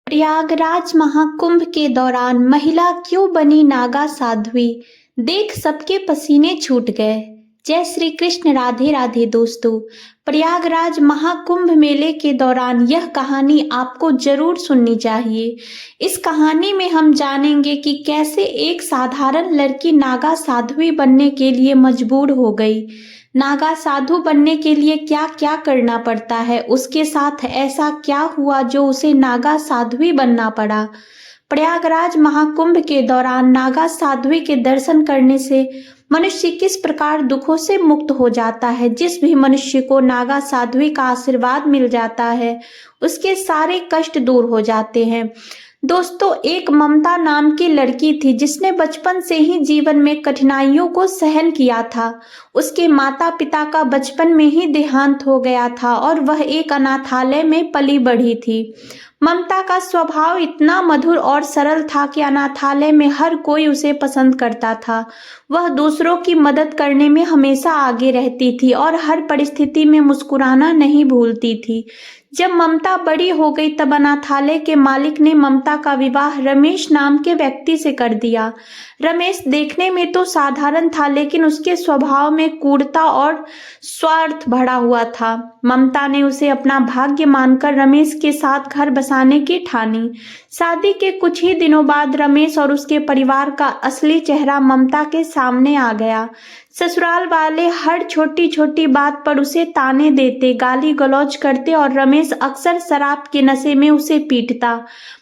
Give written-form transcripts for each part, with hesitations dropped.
प्रयागराज महाकुंभ के दौरान महिला क्यों बनी नागा साध्वी, देख सबके पसीने छूट गए। जय श्री कृष्ण, राधे राधे दोस्तों। प्रयागराज महाकुंभ मेले के दौरान यह कहानी आपको जरूर सुननी चाहिए। इस कहानी में हम जानेंगे कि कैसे एक साधारण लड़की नागा साध्वी बनने के लिए मजबूर हो गई। नागा साधु बनने के लिए क्या क्या करना पड़ता है, उसके साथ ऐसा क्या हुआ जो उसे नागा साध्वी बनना पड़ा। प्रयागराज महाकुंभ के दौरान नागा साध्वी के दर्शन करने से मनुष्य किस प्रकार दुखों से मुक्त हो जाता है। जिस भी मनुष्य को नागा साध्वी का आशीर्वाद मिल जाता है उसके सारे कष्ट दूर हो जाते हैं। दोस्तों, एक ममता नाम की लड़की थी जिसने बचपन से ही जीवन में कठिनाइयों को सहन किया था। उसके माता पिता का बचपन में ही देहांत हो गया था और वह एक अनाथालय में पली बढ़ी थी। ममता का स्वभाव इतना मधुर और सरल था कि अनाथालय में हर कोई उसे पसंद करता था। वह दूसरों की मदद करने में हमेशा आगे रहती थी और हर परिस्थिति में मुस्कुराना नहीं भूलती थी। जब ममता बड़ी हो गई तब अनाथालय के मालिक ने ममता का विवाह रमेश नाम के व्यक्ति से कर दिया। रमेश देखने में तो साधारण था लेकिन उसके स्वभाव में क्रूरता और स्वार्थ भरा हुआ था। ममता ने उसे अपना भाग्य मानकर रमेश के साथ घर बसाने की ठानी। शादी के कुछ ही दिनों बाद रमेश और उसके परिवार का असली चेहरा ममता के सामने आ गया। ससुराल वाले हर छोटी छोटी बात पर उसे ताने देते, गाली गलौज करते और रमेश अक्सर शराब के नशे में उसे पीटता।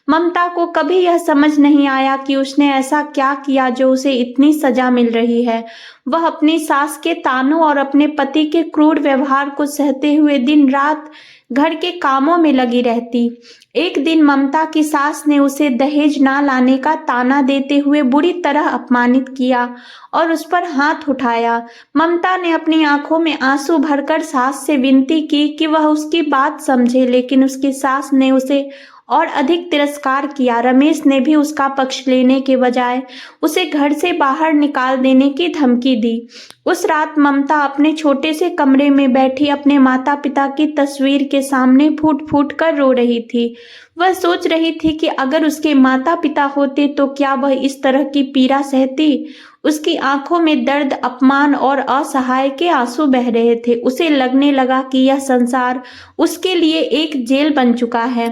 ममता को कभी यह समझ नहीं आया कि उसने ऐसा क्या किया जो उसे इतनी सजा मिल रही है। वह अपनी सास के तानों और अपने पति के क्रूर व्यवहार को सहते हुए दिन रात घर के कामों में लगी रहती। एक दिन ममता की सास ने उसे दहेज ना लाने का ताना देते हुए बुरी तरह अपमानित किया और उस पर हाथ उठाया। ममता ने अपनी आंखों में आंसू भरकर सास से विनती की कि वह उसकी बात समझे, लेकिन उसकी सास ने उसे और अधिक तिरस्कार किया। रमेश ने भी उसका पक्ष लेने के बजाय उसे घर से बाहर निकाल देने की धमकी दी। उस रात ममता अपने छोटे से कमरे में बैठी अपने माता पिता की तस्वीर के सामने फूट फूट कर रो रही थी। वह सोच रही थी कि अगर उसके माता पिता होते तो क्या वह इस तरह की पीड़ा सहती। उसकी आंखों में दर्द, अपमान और असहाय के आंसू बह रहे थे। उसे लगने लगा कि यह संसार उसके लिए एक जेल बन चुका है।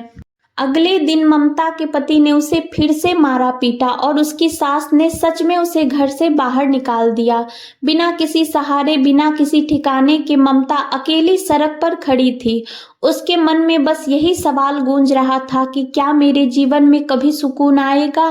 अगले दिन ममता के पति ने उसे फिर से मारा पीटा और उसकी सास ने सच में उसे घर से बाहर निकाल दिया। बिना किसी सहारे, बिना किसी ठिकाने के ममता अकेली सड़क पर खड़ी थी। उसके मन में बस यही सवाल गूंज रहा था कि क्या मेरे जीवन में कभी सुकून आएगा।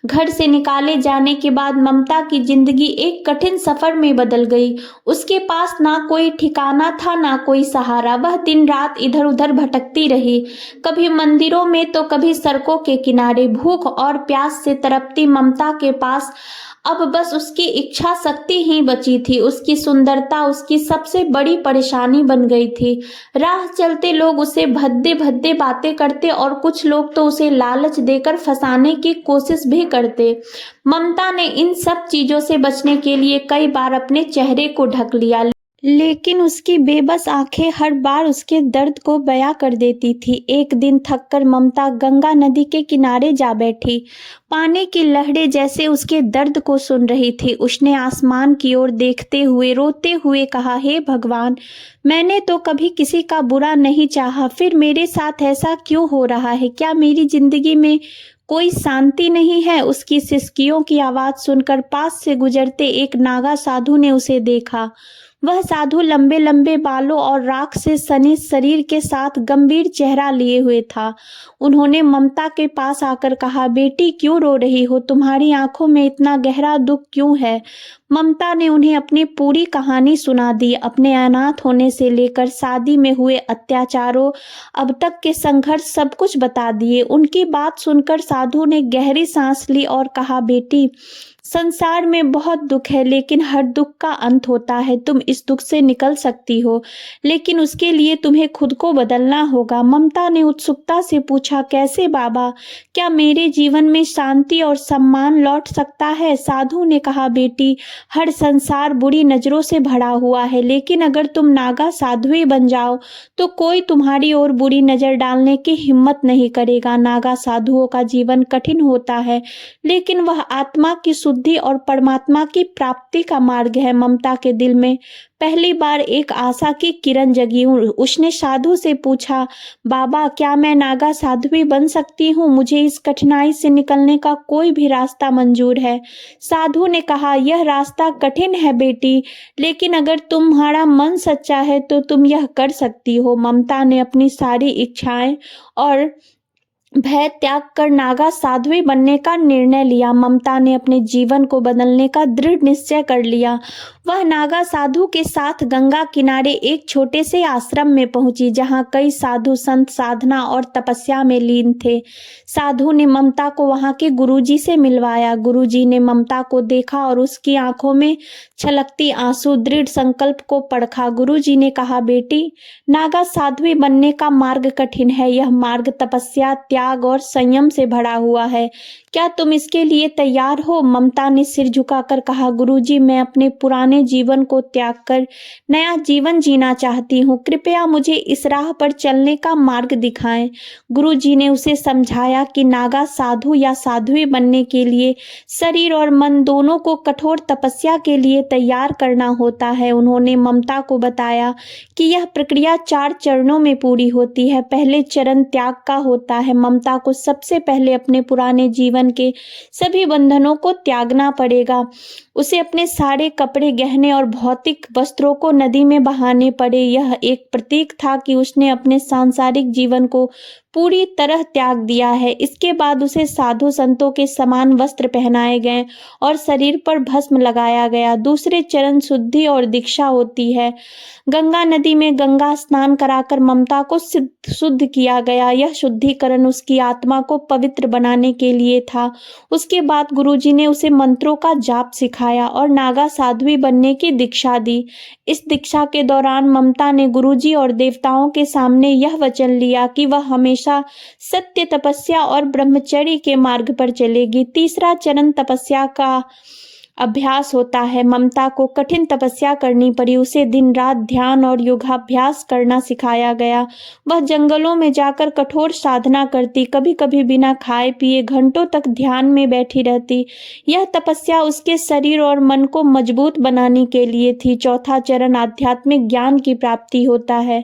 घर से निकाले जाने के बाद ममता की जिंदगी एक कठिन सफर में बदल गई। उसके पास ना कोई ठिकाना था, ना कोई सहारा। वह दिन रात इधर उधर भटकती रही, कभी मंदिरों में तो कभी सड़कों के किनारे। भूख और प्यास से तड़पती ममता के पास अब बस उसकी इच्छा शक्ति ही बची थी। उसकी सुंदरता उसकी सबसे बड़ी परेशानी बन गई थी। राह चलते लोग उसे भद्दे भद्दे बातें करते और कुछ लोग तो उसे लालच देकर फंसाने की कोशिश भी करते। ममता ने इन सब चीजों से बचने के लिए कई बार अपने चेहरे को ढक लिया, लेकिन उसकी बेबस आंखें हर बार उसके दर्द को बयां कर देती थी। एक दिन थककर ममता गंगा नदी के किनारे जा बैठी। पानी की लहरें जैसे उसके दर्द को सुन रही थी। उसने आसमान की ओर देखते हुए रोते हुए कहा, हे भगवान, मैंने तो कभी किसी का बुरा नहीं चाहा, फिर मेरे साथ ऐसा क्यों हो रहा है। क्या मेरी जिंदगी में कोई शांति नहीं है। उसकी सिसकियों की आवाज सुनकर पास से गुजरते एक नागा साधु ने उसे देखा। वह साधु लंबे लंबे बालों और राख से सने शरीर के साथ गंभीर चेहरा लिए हुए था। उन्होंने ममता के पास आकर कहा, बेटी क्यों रो रही हो, तुम्हारी आंखों में इतना गहरा दुख क्यों है। ममता ने उन्हें अपनी पूरी कहानी सुना दी, अपने अनाथ होने से लेकर शादी में हुए अत्याचारों, अब तक के संघर्ष, सब कुछ बता दिए। उनकी बात सुनकर साधु ने गहरी सांस ली और कहा, बेटी संसार में बहुत दुख है, लेकिन हर दुख का अंत होता है। तुम इस दुख से निकल सकती हो, लेकिन उसके लिए तुम्हें खुद को बदलना होगा। ममता ने उत्सुकता से पूछा, कैसे बाबा? क्या मेरे जीवन में शांति और सम्मान लौट सकता है? साधु ने कहा, बेटी, हर संसार बुरी नजरों से भरा हुआ है, लेकिन अगर तुम नागा साध्वी बन जाओ तो कोई तुम्हारी ओर बुरी नजर डालने की हिम्मत नहीं करेगा। नागा साधुओं का जीवन कठिन होता है, लेकिन वह आत्मा की शुद्धि और परमात्मा की प्राप्ति का मार्ग है। ममता के दिल में पहली बार एक आशा की किरण जगी। उसने साधु से पूछा, बाबा, क्या मैं नागा साध्वी बन सकती हूँ? मुझे इस कठिनाई से निकलने का कोई भी रास्ता मंजूर है। साधु ने कहा, यह रास्ता कठिन है बेटी, लेकिन अगर तुम्हारा मन सच्चा है तो तुम यह कर सकती हो। ममता ने अपनी सारी इच्छाएं और भय त्याग कर नागा साध्वी बनने का निर्णय लिया। ममता ने अपने जीवन को बदलने का दृढ़ निश्चय कर लिया। वह नागा साधु के साथ गंगा किनारे एक छोटे से आश्रम में पहुंची, जहां कई साधु संत साधना और तपस्या में लीन थे। साधु ने ममता को वहां के गुरुजी से मिलवाया। गुरुजी ने ममता को देखा और उसकी आंखों में छलकती आंसू दृढ़ संकल्प को परखा। गुरुजी ने कहा, बेटी, नागा साध्वी बनने का मार्ग कठिन है। यह मार्ग तपस्या, त्याग और संयम से भरा हुआ है। क्या तुम इसके लिए तैयार हो? ममता ने सिर झुकाकर कहा, गुरुजी, मैं अपने पुराने जीवन को त्याग कर नया जीवन जीना चाहती हूँ। कृपया मुझे इस राह पर चलने का मार्ग दिखाएं। गुरुजी ने उसे समझाया कि नागा साधु या साध्वी बनने के लिए शरीर और मन दोनों को कठोर तपस्या के लिए तैयार करना होता है। उन्होंने ममता को बताया कि यह प्रक्रिया 4 चरणों में पूरी होती है। पहले चरण त्याग का होता है। ममता को सबसे पहले अपने पुराने जीवन के सभी बंधनों को त्यागना पड़ेगा। उसे अपने सारे कपड़े, गहने और भौतिक वस्त्रों को नदी में बहाने पड़े। यह एक प्रतीक था कि उसने अपने सांसारिक जीवन को पूरी तरह त्याग दिया है। इसके बाद उसे साधु संतों के समान वस्त्र पहनाए गए और शरीर पर भस्म लगाया गया। दूसरे चरण शुद्धि और दीक्षा होती है। गंगा नदी में गंगा स्नान कराकर ममता को शुद्ध किया गया। यह शुद्धिकरण उसकी आत्मा को पवित्र बनाने के लिए था। उसके बाद गुरुजी ने उसे मंत्रों का जाप सिखाया और नागा साध्वी बनने की दीक्षा दी। इस दीक्षा के दौरान ममता ने गुरुजी और देवताओं के सामने यह वचन लिया कि वह हमेशा सत्य, तपस्या और ब्रह्मचर्य के मार्ग पर चलेगी। तीसरा चरण तपस्या का अभ्यास होता है। ममता को कठिन तपस्या करनी पड़ी। उसे दिन रात ध्यान और योगाभ्यास करना सिखाया गया। वह जंगलों में जाकर कठोर साधना करती, कभी कभी बिना खाए पिए घंटों तक ध्यान में बैठी रहती। यह तपस्या उसके शरीर और मन को मजबूत बनाने के लिए थी। चौथा चरण आध्यात्मिक ज्ञान की प्राप्ति होता है।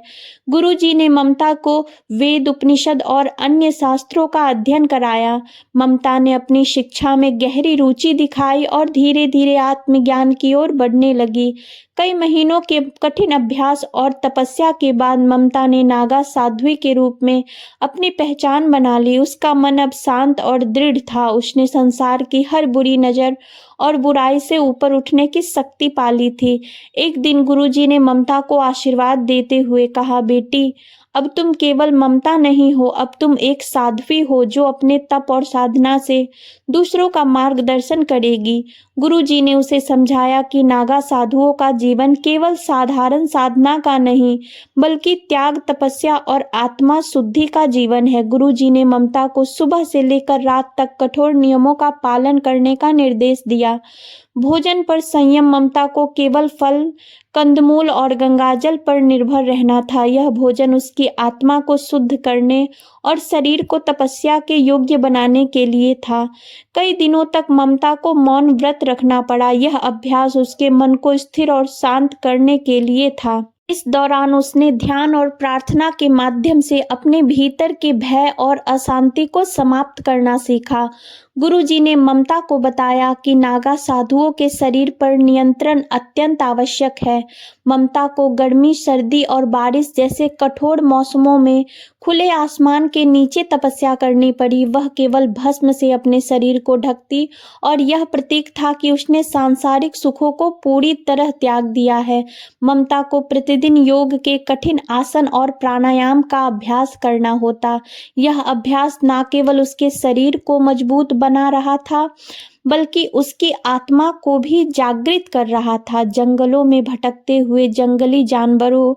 गुरुजी ने ममता को वेद, उपनिषद और अन्य शास्त्रों का अध्ययन कराया। ममता ने अपनी शिक्षा में गहरी रुचि दिखाई और धीरे धीरे आत्मज्ञान की ओर बढ़ने लगी। कई महीनों के कठिन अभ्यास और तपस्या के बाद ममता ने नागा साध्वी के रूप में अपनी पहचान बना ली। उसका मन अब शांत और दृढ़ था। उसने संसार की हर बुरी नजर और बुराई से ऊपर उठने की शक्ति पा ली थी। एक दिन गुरुजी ने ममता को आशीर्वाद देते हुए कहा, बेटी, अब तुम केवल ममता नहीं हो, अब तुम एक साध्वी हो जो अपने तप और साधना से दूसरों का मार्गदर्शन करेगी। गुरुजी ने उसे समझाया कि नागा साधुओं का जीवन केवल साधारण साधना का नहीं, बल्कि त्याग, तपस्या और आत्मा शुद्धि का जीवन है। गुरुजी ने ममता को सुबह से लेकर रात तक कठोर नियमों का पालन करने का निर्देश दिया। भोजन पर संयम, ममता को केवल फल, कंदमूल और गंगाजल पर निर्भर रहना था। यह भोजन उसकी आत्मा को शुद्ध करने और शरीर को तपस्या के योग्य बनाने के लिए था। कई दिनों तक ममता को मौन व्रत रखना पड़ा। यह अभ्यास उसके मन को स्थिर और शांत करने के लिए था। इस दौरान उसने ध्यान और प्रार्थना के माध्यम से अपने भीतर के भय और अशांति को समाप्त करना सीखा। गुरुजी ने ममता को बताया कि नागा साधुओं के शरीर पर नियंत्रण अत्यंत आवश्यक है। ममता को गर्मी, सर्दी और बारिश जैसे कठोर मौसमों में खुले आसमान के नीचे तपस्या करनी पड़ी। वह केवल भस्म से अपने शरीर को ढकती और यह प्रतीक था कि उसने सांसारिक सुखों को पूरी तरह त्याग दिया है। ममता को प्रतिदिन योग के कठिन आसन और प्राणायाम का अभ्यास करना होता। यह अभ्यास न केवल उसके शरीर को मजबूत बना रहा था बल्कि उसकी आत्मा को भी जागृत कर रहा था। जंगलों में भटकते हुए जंगली जानवरों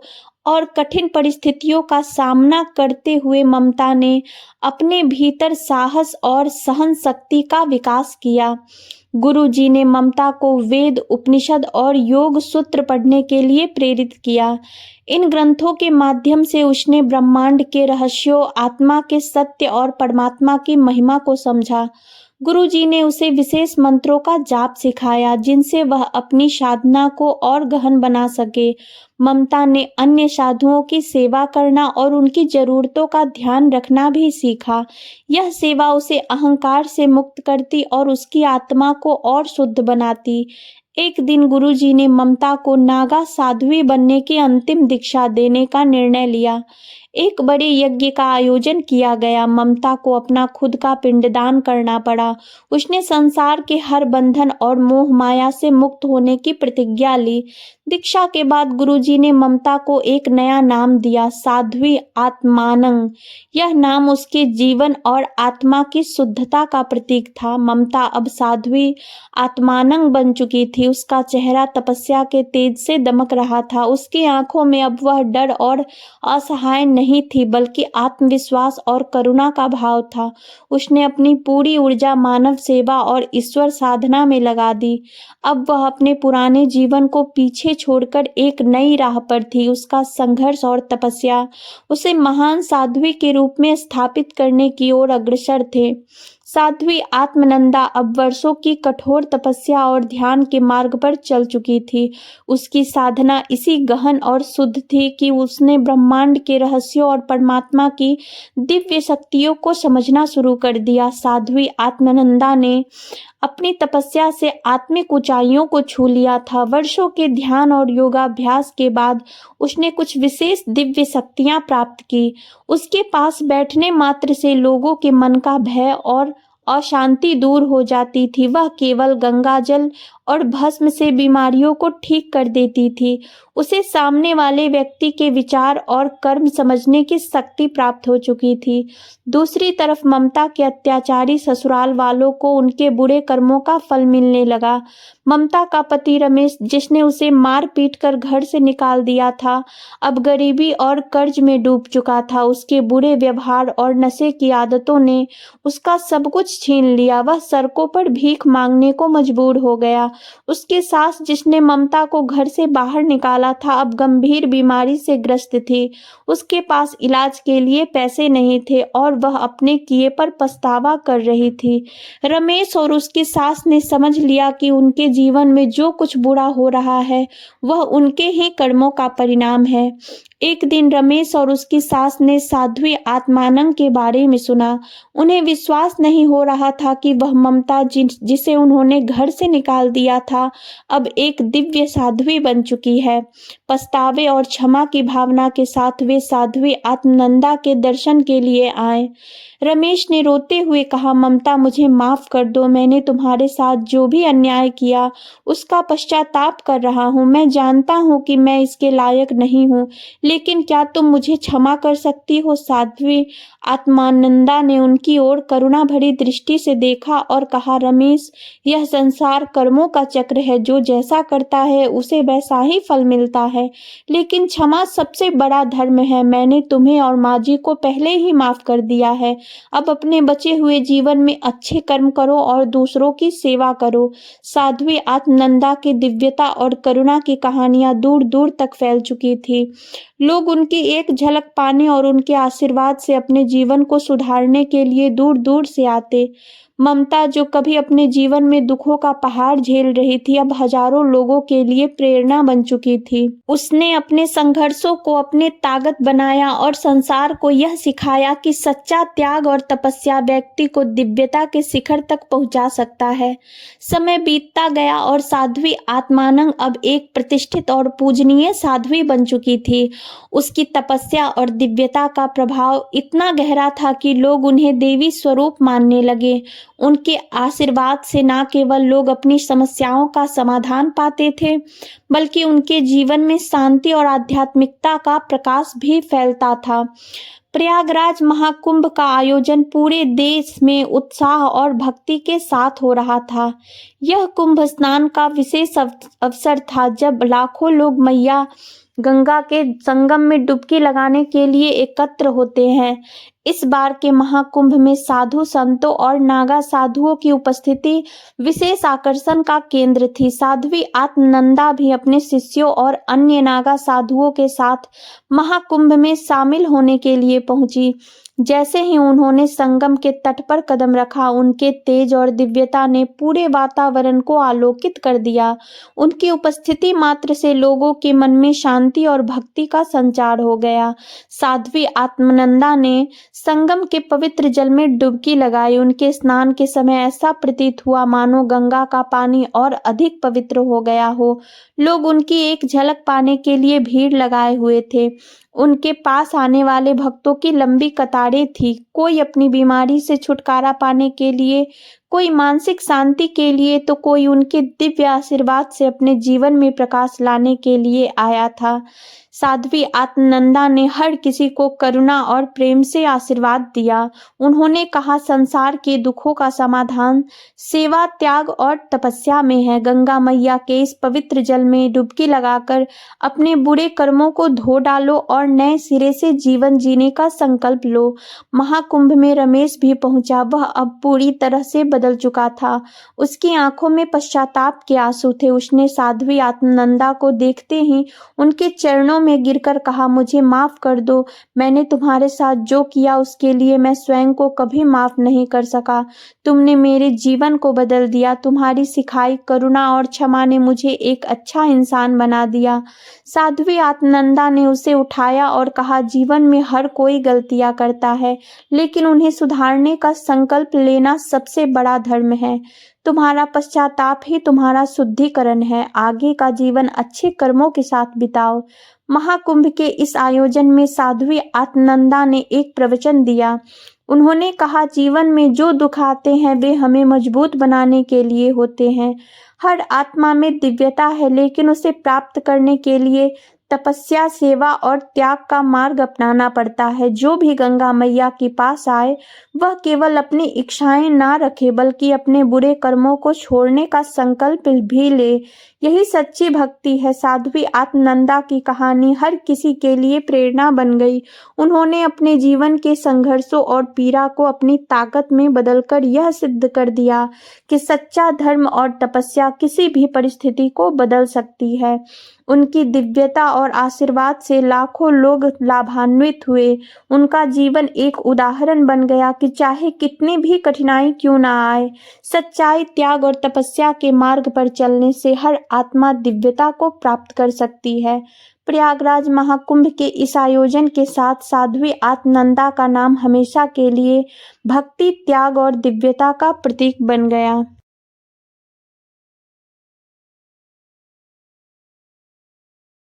और कठिन परिस्थितियों का सामना करते हुए ममता ने अपने भीतर साहस और सहन शक्ति का विकास किया। गुरुजी ने ममता को वेद, उपनिषद और योग सूत्र पढ़ने के लिए प्रेरित किया। इन ग्रंथों के माध्यम से उसने ब्रह्मांड के रहस्यों, आत्मा के सत्य और परमात्मा की महिमा को समझा। गुरुजी ने उसे विशेष मंत्रों का जाप सिखाया जिनसे वह अपनी साधना को और गहन बना सके। ममता ने अन्य साधुओं की सेवा करना और उनकी जरूरतों का ध्यान रखना भी सीखा। यह सेवा उसे अहंकार से मुक्त करती और उसकी आत्मा को और शुद्ध बनाती। एक दिन गुरुजी ने ममता को नागा साध्वी बनने की अंतिम दीक्षा देने का निर्णय लिया। एक बड़े यज्ञ का आयोजन किया गया। ममता को अपना खुद का पिंडदान करना पड़ा। उसने संसार के हर बंधन और मोह माया से मुक्त होने की प्रतिज्ञा ली। दीक्षा के बाद गुरुजी ने ममता को एक नया नाम दिया, साध्वी आत्मानंग। यह नाम उसके जीवन और आत्मा की शुद्धता का प्रतीक था। ममता अब साध्वी आत्मानंग बन चुकी थी। उसका चेहरा तपस्या के तेज से दमक रहा था। उसकी आंखों में अब वह डर और असहाय नहीं थी बल्कि आत्मविश्वास और करुणा का भाव था। उसने अपनी पूरी ऊर्जा मानव सेवा और ईश्वर साधना में लगा दी। अब वह अपने पुराने जीवन को पीछे छोड़कर एक नई राह पर थी। उसका संघर्ष और तपस्या उसे महान साध्वी के रूप में स्थापित करने की ओर अग्रसर थे। साध्वी आत्मानंदा अब वर्षों की कठोर तपस्या और ध्यान के मार्ग पर चल चुकी थी। उसकी साधना इसी गहन और शुद्ध थी कि उसने ब्रह्मांड के रहस्यों और परमात्मा की दिव्य शक्तियों को समझना शुरू कर दिया। साध्वी आत्मानंदा ने अपनी तपस्या से आत्मिक ऊंचाइयों को छू लिया था। वर्षों के ध्यान और योगाभ्यास के बाद उसने कुछ विशेष दिव्य शक्तियां प्राप्त की। उसके पास बैठने मात्र से लोगों के मन का भय और अशांति दूर हो जाती थी। वह केवल गंगाजल और भस्म से बीमारियों को ठीक कर देती थी। उसे सामने वाले व्यक्ति के विचार और कर्म समझने की शक्ति प्राप्त हो चुकी थी। दूसरी तरफ ममता के अत्याचारी ससुराल वालों को उनके बुरे कर्मों का फल मिलने लगा। ममता का पति रमेश, जिसने उसे मार पीट कर घर से निकाल दिया था, अब गरीबी और कर्ज में डूब चुका था। उसके बुरे व्यवहार और नशे की आदतों ने उसका सब कुछ छीन लिया। वह सड़कों पर भीख मांगने को मजबूर हो गया। उसकी सास, जिसने ममता को घर से बाहर निकाला था, अब गंभीर बीमारी से ग्रस्त थी। उसके पास इलाज के लिए पैसे नहीं थे और वह अपने किए पर पछतावा कर रही थी। रमेश और उसकी सास ने समझ लिया कि उनके जीवन में जो कुछ बुरा हो रहा है वह उनके ही कर्मों का परिणाम है। एक दिन रमेश और उसकी सास ने साध्वी आत्मानंद के बारे में सुना। उन्हें विश्वास नहीं हो रहा था कि वह ममता जिसे उन्होंने घर से निकाल दिया था, अब एक दिव्य साध्वी बन चुकी है। पछतावे और क्षमा की भावना के साथ वे साध्वी आत्मानंदा के दर्शन के लिए आए। रमेश ने रोते हुए कहा, ममता, मुझे माफ कर दो। मैंने तुम्हारे साथ जो भी अन्याय किया उसका पश्चाताप कर रहा हूँ। मैं जानता हूँ कि मैं इसके लायक नहीं हूँ, लेकिन क्या तुम मुझे क्षमा कर सकती हो? साध्वी आत्मानंदा ने उनकी ओर करुणा भरी दृष्टि से देखा और कहा, रमेश, यह संसार कर्मों का चक्र है। जो जैसा करता है उसे वैसा ही फल मिलता है, लेकिन क्षमा सबसे बड़ा धर्म है। मैंने तुम्हें और माँ जी को पहले ही माफ कर दिया है। अब अपने बचे हुए जीवन में अच्छे कर्म करो और दूसरों की सेवा करो। साध्वी आत्मानंदा की दिव्यता और करुणा की कहानियां दूर दूर तक फैल चुकी थी। लोग उनकी एक झलक पाने और उनके आशीर्वाद से अपने जीवन को सुधारने के लिए दूर दूर से आते। ममता, जो कभी अपने जीवन में दुखों का पहाड़ झेल रही थी, अब हजारों लोगों के लिए प्रेरणा बन चुकी थी। उसने अपने संघर्षों को अपने ताकत बनाया और संसार को यह सिखाया कि सच्चा त्याग और तपस्या व्यक्ति को दिव्यता के शिखर तक पहुंचा सकता है। समय बीतता गया और साध्वी आत्मानंद अब एक प्रतिष्ठित और पूजनीय साध्वी बन चुकी थी। उसकी तपस्या और दिव्यता का प्रभाव इतना गहरा था कि लोग उन्हें देवी स्वरूप मानने लगे। उनके आशीर्वाद से न केवल लोग अपनी समस्याओं का समाधान पाते थे, बल्कि उनके जीवन में शांति और आध्यात्मिकता का प्रकाश भी फैलता था। प्रयागराज महाकुंभ का आयोजन पूरे देश में उत्साह और भक्ति के साथ हो रहा था। यह कुंभ स्नान का विशेष अवसर था, जब लाखों लोग मैया गंगा के संगम में डुबकी लगाने के लिए एकत्र होते हैं। इस बार के महाकुंभ में साधु संतों और नागा साधुओं की उपस्थिति विशेष आकर्षण का केंद्र थी। साध्वी आत्मनंदा भी अपने शिष्यों और अन्य नागा साधुओं के साथ महाकुंभ में शामिल होने के लिए पहुंची। जैसे ही उन्होंने संगम के तट पर कदम रखा, उनके तेज और दिव्यता ने पूरे वातावरण को आलोकित कर दिया। उनकी उपस्थिति मात्र से लोगों के मन में शांति और भक्ति का संचार हो गया। साध्वी आत्मानंदा ने संगम के पवित्र जल में डुबकी लगाई। उनके स्नान के समय ऐसा प्रतीत हुआ मानो गंगा का पानी और अधिक पवित्र हो गया हो। लोग उनकी एक झलक पाने के लिए भीड़ लगाए हुए थे। उनके पास आने वाले भक्तों की लंबी कतारें थी। कोई अपनी बीमारी से छुटकारा पाने के लिए, कोई मानसिक शांति के लिए, तो कोई उनके दिव्य आशीर्वाद से अपने जीवन में प्रकाश लाने के लिए आया था। साध्वी आत्मानंदा ने हर किसी को करुणा और प्रेम से आशीर्वाद दिया। उन्होंने कहा, संसार के दुखों का समाधान सेवा, त्याग और तपस्या में है। गंगा मैया के इस पवित्र जल में डुबकी लगाकर अपने बुरे कर्मों को धो डालो और नए सिरे से जीवन जीने का संकल्प लो। महाकुंभ में रमेश भी पहुंचा। वह अब पूरी तरह से बदल चुका था। उसकी आंखों में पश्चाताप के आंसू थे। उसने साध्वी आत्मानंदा को देखते ही उनके चरणों में गिरकर कहा, मुझे माफ कर दो। मैंने तुम्हारे साथ जो किया उसके लिए मैं स्वयं को कभी माफ नहीं कर सका। तुमने मेरे जीवन को बदल दिया। तुम्हारी सिखाई करुणा और क्षमा ने मुझे एक अच्छा इंसान बना दिया। साध्वी आत्मानंदा ने उसे उठाया और कहा, जीवन में हर कोई गलतियां करता है, लेकिन उन्हें सुधारने का संकल्प लेना सबसे बड़ा धर्म है। तुम्हारा पश्चाताप ही तुम्हारा शुद्धिकरण है। आगे का जीवन अच्छे कर्मों के साथ बिताओ। महाकुंभ के इस आयोजन में साध्वी आत्मानंदा ने एक प्रवचन दिया। उन्होंने कहा, जीवन में जो दुख आते हैं वे हमें मजबूत बनाने के लिए होते हैं। हर आत्मा में दिव्यता है, लेकिन उसे प्राप्त करने के लिए तपस्या, सेवा और त्याग का मार्ग अपनाना पड़ता है। जो भी गंगा मैया के पास आए वह केवल अपनी इच्छाएं ना रखे, बल्कि अपने बुरे कर्मों को छोड़ने का संकल्प भी ले। यही सच्ची भक्ति है। साध्वी आत्मानंदा की कहानी हर किसी के लिए प्रेरणा बन गई। उन्होंने अपने जीवन के संघर्षों और पीड़ा को अपनी ताकत में बदलकर यह सिद्ध कर दिया कि सच्चा धर्म और तपस्या किसी भी परिस्थिति को बदल सकती है। उनकी दिव्यता और आशीर्वाद से लाखों लोग लाभान्वित हुए। उनका जीवन एक उदाहरण बन गया कि चाहे कितनी भी कठिनाई क्यों ना आए, सच्चाई, त्याग और तपस्या के मार्ग पर चलने से हर आत्मा दिव्यता को प्राप्त कर सकती है। प्रयागराज महाकुंभ के इस आयोजन के साथ साध्वी आत्मानंदा का नाम हमेशा के लिए भक्ति, त्याग और दिव्यता का प्रतीक बन गया।